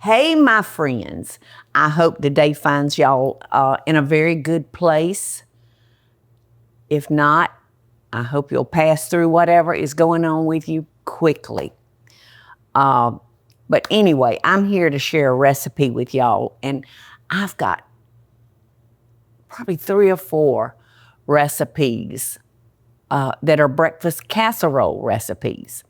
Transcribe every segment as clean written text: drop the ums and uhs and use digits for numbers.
Hey, my friends. I hope the day finds y'all in a very good place. If not, I hope you'll pass through whatever is going on with you quickly. But anyway, I'm here to share a recipe with y'all, and I've got probably 3 or 4 recipes that are breakfast casserole recipes.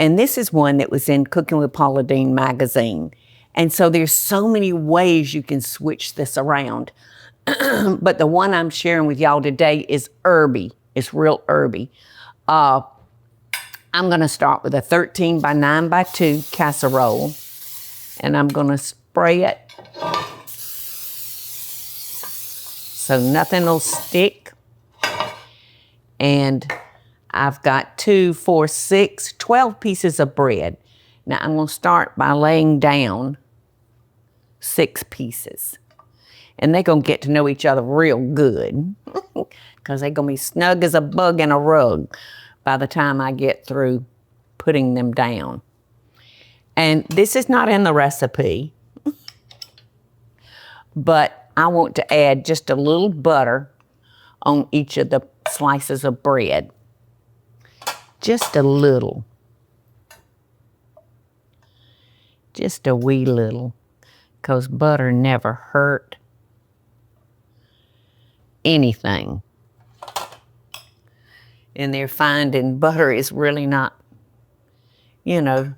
And this is one that was in Cooking with Paula Deen magazine. And so there's so many ways you can switch this around. But the one I'm sharing with y'all today is herby. It's real herby. I'm gonna start with a 13 by 9 by 2 casserole. And I'm gonna spray it so nothing will stick. And I've got 2, 4, 6, 12 pieces of bread. Now I'm gonna start by laying down 6 pieces. And they're gonna get to know each other real good because they're gonna be snug as a bug in a rug by the time I get through putting them down. And this is not in the recipe, but I want to add just a little butter on each of the slices of bread. Just a little. Just a wee little, because butter never hurt anything. And they're finding butter is really not, you know,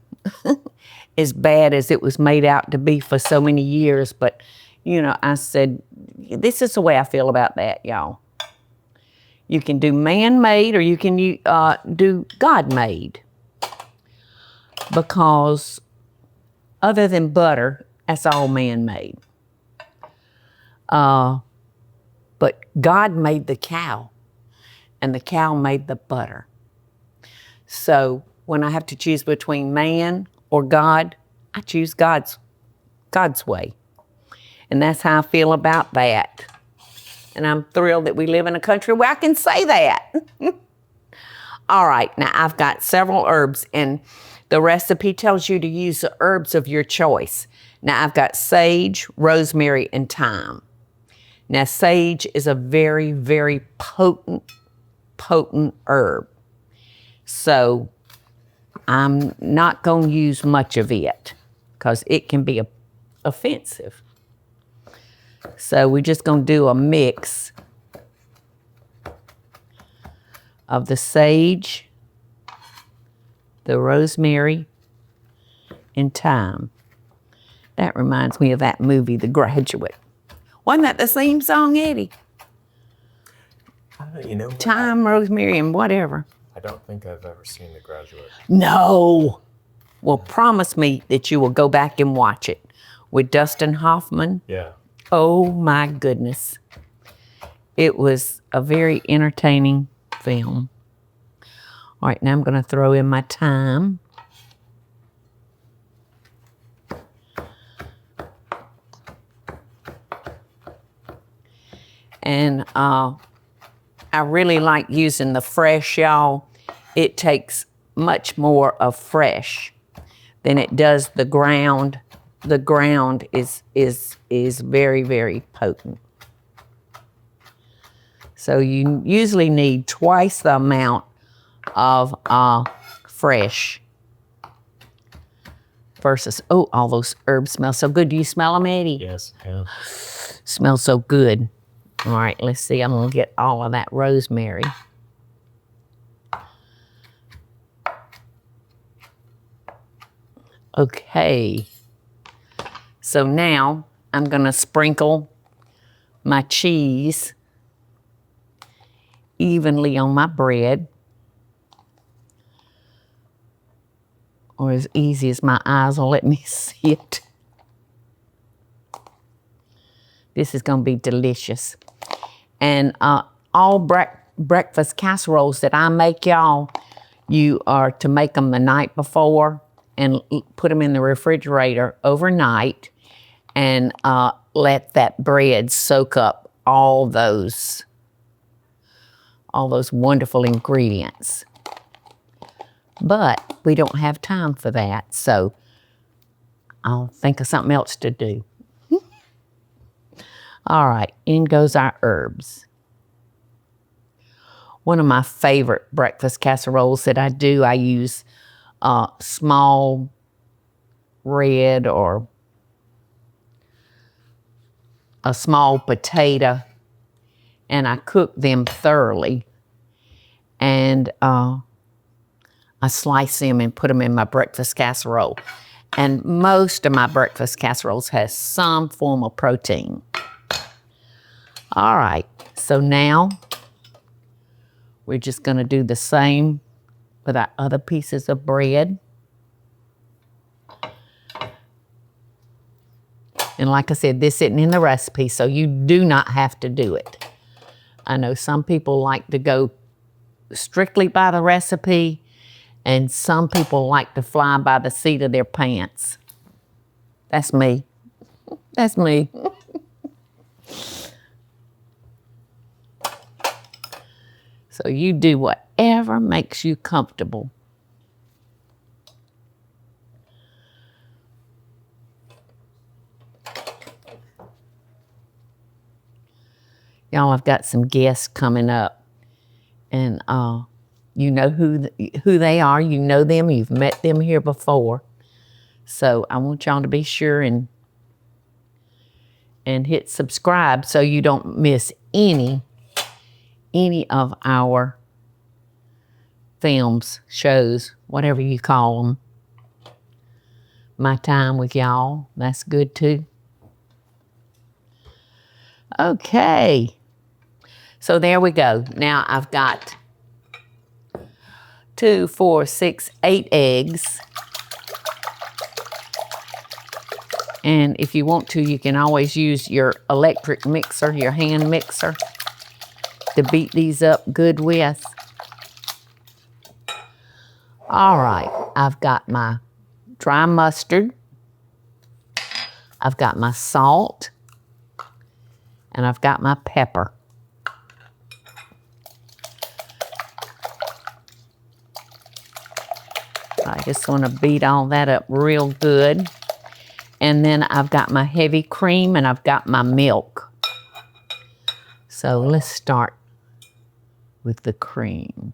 as bad as it was made out to be for so many years. But, you know, I said, this is the way I feel about that, y'all. You can do man-made or you can do God-made. Because other than butter, that's all man-made. But God made the cow, and the cow made the butter. So when I have to choose between man or God, I choose God's way. And that's how I feel about that. And I'm thrilled that we live in a country where I can say that. All right, now I've got several herbs, and the recipe tells you to use the herbs of your choice. Now I've got sage, rosemary, and thyme. Now sage is a very, very potent herb. So I'm not going to use much of it because it can be offensive. So we're just going to do a mix of the sage, the rosemary, and thyme. That reminds me of that movie, The Graduate. Wasn't that the theme song, Eddie? You know, Thyme, rosemary, and whatever. I don't think I've ever seen The Graduate. No. Well, promise me that you will go back and watch it with Dustin Hoffman. Yeah. Oh my goodness. It was a very entertaining film. All right, now I'm going to throw in my thyme. And I really like using the fresh, y'all. It takes much more of fresh than it does the ground. The ground is very, very potent. So you usually need twice the amount of fresh versus, oh, all those herbs smell so good. Do you smell them, Eddie? Yes. Yeah. Smells so good. All right, let's see. I'm going to get all of that rosemary. Okay. So now I'm going to sprinkle my cheese evenly on my bread, or as easy as my eyes will let me see it. This is going to be delicious. And all breakfast casseroles that I make, y'all, you are to make them the night before and put them in the refrigerator overnight and let that bread soak up all those wonderful ingredients. But we don't have time for that, so I'll think of something else to do. All right, in goes our herbs. One of my favorite breakfast casseroles that I do, I use small red or a small potato, and I cook them thoroughly. And I slice them and put them in my breakfast casserole. And most of my breakfast casseroles has some form of protein. All right, so now we're just gonna do the same with our other pieces of bread. And like I said, this isn't in the recipe, so you do not have to do it. I know some people like to go strictly by the recipe, and some people like to fly by the seat of their pants. That's me. That's me. So you do whatever makes you comfortable. Y'all, I've got some guests coming up, and you know who they are. You know them. You've met them here before. So I want y'all to be sure and hit subscribe so you don't miss any of our films, shows, whatever you call them. My time with y'all, that's good too. Okay. So there we go. Now I've got 2, 4, 6, 8 eggs. And if you want to, you can always use your electric mixer, your hand mixer, to beat these up good with. All right, I've got my dry mustard. I've got my salt. And I've got my pepper. I just want to beat all that up real good. And then I've got my heavy cream and I've got my milk. So let's start with the cream.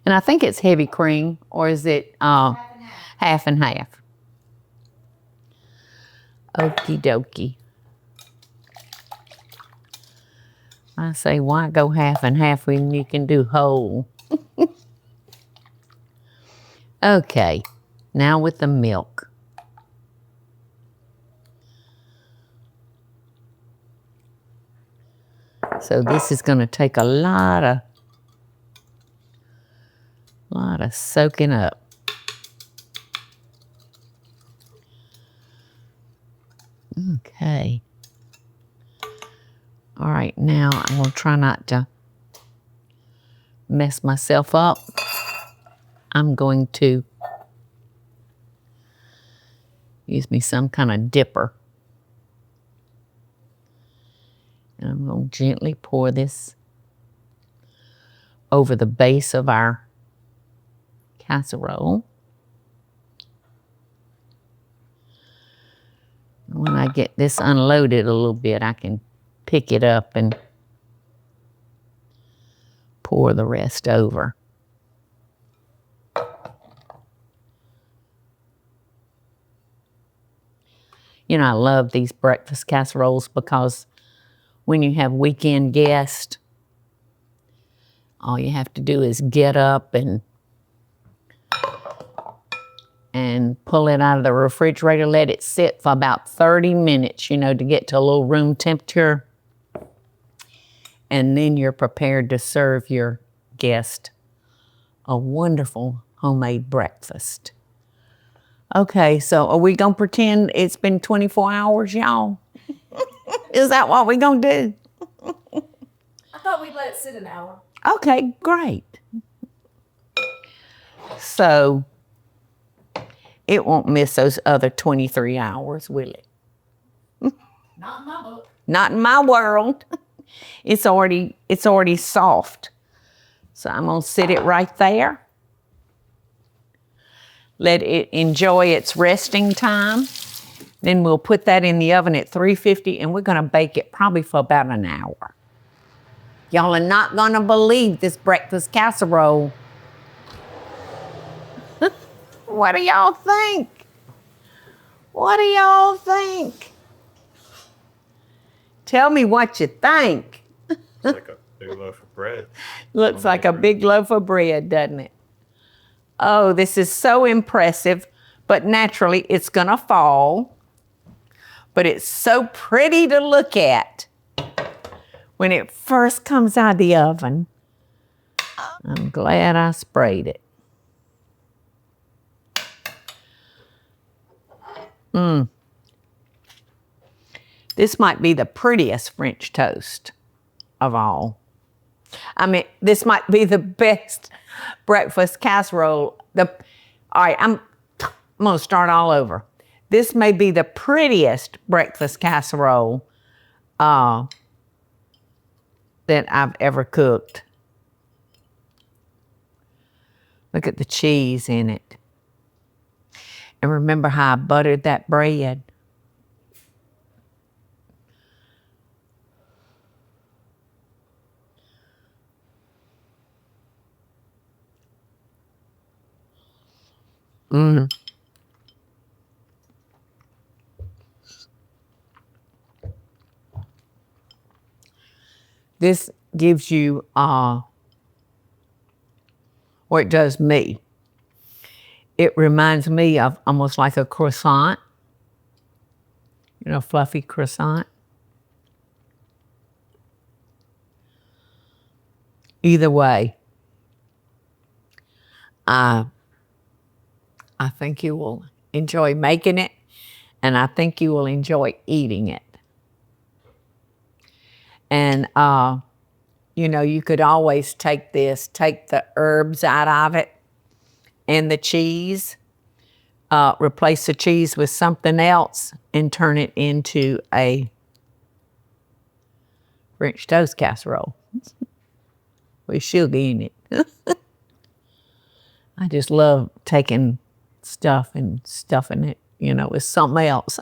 And I think it's heavy cream, or is it half and half? Okie dokie. I say, why go half and half when you can do whole? Okay, now with the milk. So this is going to take a lot of soaking up. Okay. All right, now I'm going to try not to mess myself up. I'm going to use me some kind of dipper. And I'm going to gently pour this over the base of our casserole. When I get this unloaded a little bit, I can pick it up and pour the rest over. You know, I love these breakfast casseroles because when you have weekend guests, all you have to do is get up and pull it out of the refrigerator, let it sit for about 30 minutes, you know, to get to a little room temperature. And then you're prepared to serve your guest a wonderful homemade breakfast. Okay, so are we going to pretend it's been 24 hours, y'all? Is that what we're going to do? I thought we'd let it sit an hour. Okay, great. So it won't miss those other 23 hours, will it? Not in my book. Not in my world. It's already soft. So I'm going to sit it right there. let it enjoy its resting time. Then we'll put that in the oven at 350, and we're going to bake it probably for about an hour. Y'all are not going to believe this breakfast casserole. What do y'all think? What do y'all think? Tell me what you think. It's like a big loaf of bread. Looks like a big loaf of bread, doesn't it? Oh, this is so impressive, but naturally it's going to fall. But it's so pretty to look at when it first comes out of the oven. I'm glad I sprayed it. This might be the prettiest French toast of all. I mean, this might be the best breakfast casserole. All right, I'm going to start all over. This may be the prettiest breakfast casserole that I've ever cooked. Look at the cheese in it. And remember how I buttered that bread? This gives you, or it does me. It reminds me of almost like a croissant, you know, fluffy croissant. Either way, I think you will enjoy making it, and I think you will enjoy eating it. And, you know, you could always take the herbs out of it and the cheese, replace the cheese with something else and turn it into a French toast casserole with sugar in it. I just love taking stuff and stuffing it, you know, with something else.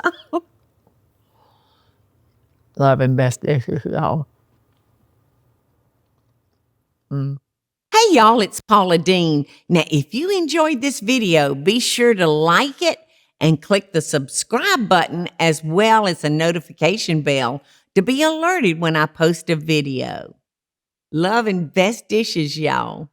Love and best dishes, y'all. Hey, y'all, it's Paula Deen. Now, if you enjoyed this video, be sure to like it and click the subscribe button as well as the notification bell to be alerted when I post a video. Love and best dishes, y'all.